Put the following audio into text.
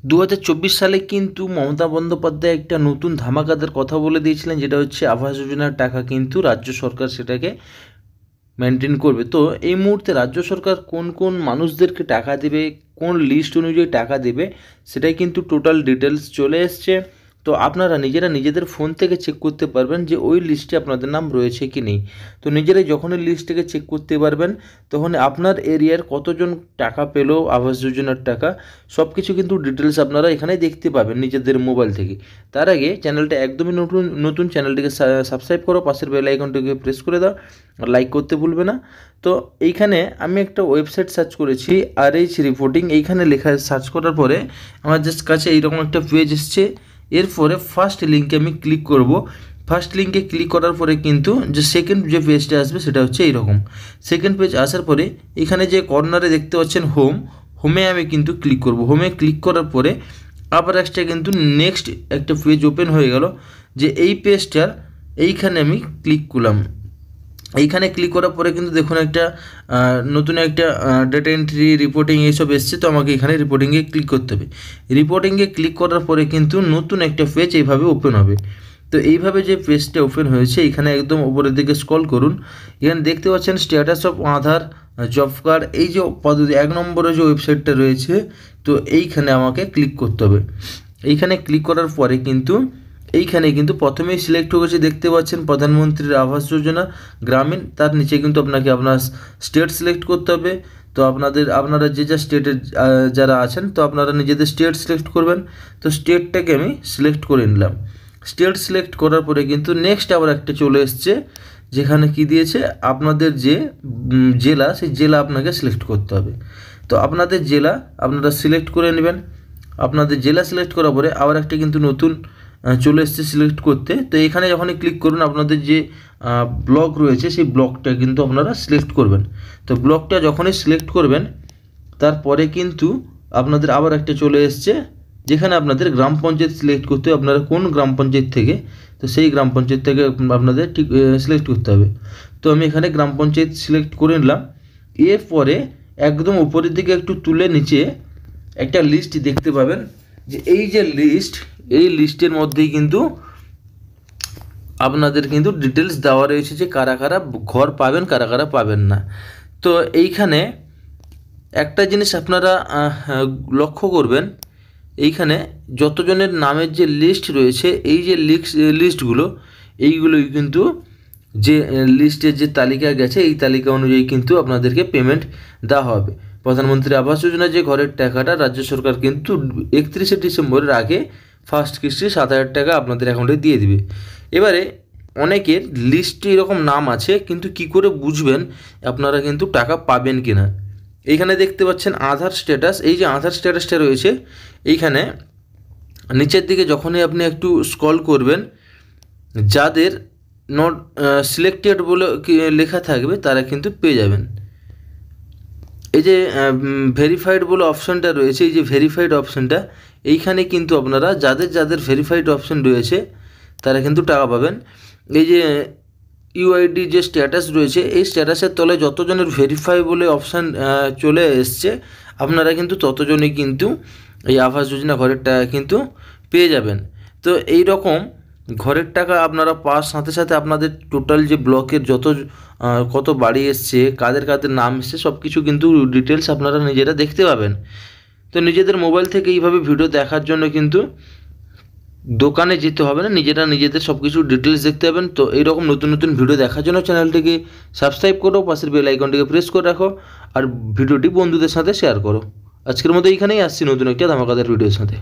2024 সালে কিন্তু মমতা বন্দ্যোপাধ্যায় একটা নতুন ধামাকাদার কথা বলে দিয়েছিলেন, যেটা হচ্ছে আবাস যোজনার টাকা কিন্তু রাজ্য সরকার সেটাকে মেনটেন করবে। তো এই মুহূর্তে রাজ্য সরকার কোন কোন মানুষদেরকে টাকা দেবে, কোন লিস্ট অনুযায়ী টাকা দেবে, সেটাই কিন্তু টোটাল ডিটেলস চলে এসছে। তো আপনারা নিজেরা নিজেদের ফোন থেকে চেক করতে পারবেন যে ওই লিস্টে আপনাদের নাম রয়েছে কি নেই। তো নিজেরাই যখনই লিস্ট থেকে চেক করতে পারবেন, তখন আপনার এরিয়ার কতজন টাকা পেলো আবাস যোজনার টাকা, সব কিছু কিন্তু ডিটেলস আপনারা এখানে দেখতে পাবেন নিজেদের মোবাইল থেকে। তার আগে চ্যানেলটা একদমই নতুন নতুন চ্যানেলটিকে সাবস্ক্রাইব করো, পাশের বেল আইকনটিকে প্রেস করে দাও, আর লাইক করতে ভুলবে না। তো এইখানে আমি একটা ওয়েবসাইট সার্চ করেছি, RH রিপোর্টিং। এইখানে লেখা সার্চ করার পরে আমার জাস্ট কাছে এইরকম একটা পেজ এসছে। এরপরে ফার্স্ট লিঙ্কে আমি ক্লিক করব। ফার্স্ট লিঙ্কে ক্লিক করার পরে কিন্তু যে সেকেন্ড যে পেজটা আসবে সেটা হচ্ছে এইরকম। সেকেন্ড পেজ আসার পরে এখানে যে কর্নারে দেখতে পাচ্ছেন হোমে আমি কিন্তু ক্লিক করব। হোমে ক্লিক করার পরে আবার একটা কিন্তু নেক্সট একটা পেজ ওপেন হয়ে গেল, যে এই পেজটার এইখানে আমি ক্লিক করলাম। এইখানে ক্লিক করার পরে কিন্তু দেখুন একটা নতুন একটা ডেটা এন্ট্রি রিপোর্টিং এইসব এসছে। তো আমাকে এখানে রিপোর্টিংয়ে ক্লিক করতে হবে। রিপোর্টিংয়ে ক্লিক করার পরে কিন্তু নতুন একটা পেজ এইভাবে ওপেন হবে। তো এইভাবে যে পেজটা ওপেন হয়েছে, এখানে একদম উপরের দিকে স্ক্রল করুন। এখানে দেখতে পাচ্ছেন status of Aadhaar, job card, এই যে পদ্ধতি 1 নম্বরে যে ওয়েবসাইটটা রয়েছে, তো এইখানে আমাকে ক্লিক করতে হবে। এইখানে ক্লিক করার পরে কিন্তু এইখানে কিন্তু প্রথমেই সিলেক্ট হয়ে গেছে, দেখতে পাচ্ছেন প্রধানমন্ত্রীর আবাস যোজনা গ্রামীণ। তার নিচে কিন্তু আপনাকে আপনার স্টেট সিলেক্ট করতে হবে। তো আপনারা যে যা স্টেটের যারা আছেন, তো আপনারা নিজেদের স্টেট সিলেক্ট করবেন। তো স্টেটটাকে আমি সিলেক্ট করে নিলাম। স্টেট সিলেক্ট করার পরে কিন্তু নেক্সট আবার একটা চলে এসছে, যেখানে কি দিয়েছে আপনাদের যে জেলা, সেই জেলা আপনাকে সিলেক্ট করতে হবে। তো আপনাদের জেলা আপনারা সিলেক্ট করে নেবেন। আপনাদের জেলা সিলেক্ট করার পরে আবার একটা কিন্তু নতুন চলে এসছে সিলেক্ট করতে। তো এখানে যখনই ক্লিক করুন, আপনাদের যে ব্লক রয়েছে সেই ব্লকটা কিন্তু আপনারা সিলেক্ট করবেন। তো ব্লকটা যখনই সিলেক্ট করবেন, তারপরে কিন্তু আপনাদের আবার একটা চলে এসছে, যেখানে আপনাদের গ্রাম পঞ্চায়েত সিলেক্ট করতে হবে, আপনারা কোন গ্রাম পঞ্চায়েত থেকে, তো সেই গ্রাম পঞ্চায়েত থেকে আপনাদের ঠিক সিলেক্ট করতে হবে। তো আমি এখানে গ্রাম পঞ্চায়েত সিলেক্ট করে নিলাম। এরপরে একদম উপরের দিকে একটু তুলে নিচে একটা লিস্ট দেখতে পাবেন, যে এই যে লিস্ট, এই লিস্টের মধ্যেই কিন্তু আপনাদের কিন্তু ডিটেলস দেওয়া রয়েছে যে কারা কারা ঘর পাবেন, কারা কারা পাবেন না। তো এইখানে একটা জিনিস আপনারা লক্ষ্য করবেন, এইখানে যতজনের নামের যে লিস্ট রয়েছে, এই যে লিস্টগুলো, এইগুলোই কিন্তু যে লিস্টের যে তালিকা গেছে, এই তালিকা অনুযায়ী কিন্তু আপনাদেরকে পেমেন্ট দেওয়া হবে। প্রধানমন্ত্রী আবাস যোজনার যে ঘরের টাকাটা রাজ্য সরকার কিন্তু 31শে ডিসেম্বরের আগে ফার্স্ট কিস্তি 7,000 টাকা আপনাদের অ্যাকাউন্টে দিয়ে দিবে। এবারে অনেকের লিস্টে এরকম নাম আছে, কিন্তু কি করে বুঝবেন আপনারা কিন্তু টাকা পাবেন কি না। এইখানে দেখতে পাচ্ছেন আধার স্ট্যাটাস। এই যে আধার স্ট্যাটাসটা রয়েছে, এইখানে নিচের দিকে যখনই আপনি একটু স্ক্রল করবেন, যাদের নট সিলেক্টেড বলে লেখা থাকবে তারা কিন্তু পেয়ে যাবেন। এই যে ভেরিফাইড বলে অপশানটা রয়েছে, এই যে ভেরিফাইড অপশানটা, এইখানে কিন্তু আপনারা যাদের যাদের ভেরিফাইড অপশান রয়েছে তারা কিন্তু টাকা পাবেন। এই যে ইউআইডি যে স্ট্যাটাস রয়েছে, এই স্ট্যাটাসের তলে যতজনের ভেরিফাই বলে অপশান চলে এসছে, আপনারা কিন্তু ততজনই কিন্তু এই আবাস যোজনা ঘরের টাকা কিন্তু পেয়ে যাবেন। তো এই রকম ঘরের টাকা আপনারা পাওয়ার সাথে সাথে আপনাদের টোটাল যে ব্লকের কত বাড়ি এসছে, কাদের কাদের নাম এসছে, সব কিছু কিন্তু ডিটেলস আপনারা নিজেরা দেখতে পাবেন। তো নিজেদের মোবাইল থেকে এইভাবে ভিডিও দেখার জন্য কিন্তু দোকানে যেতে হবে না, নিজেরা নিজেদের সব কিছু ডিটেলস দেখতে পাবেন। তো এইরকম নতুন নতুন ভিডিও দেখার জন্য চ্যানেলটিকে সাবস্ক্রাইব করো, পাশের বেল আইকনটিকে প্রেস করে রাখো, আর ভিডিওটি বন্ধুদের সাথে শেয়ার করো। আজকের মতো এইখানেই আসছি নতুন একটা ধামাকাদার ভিডিওর সাথে।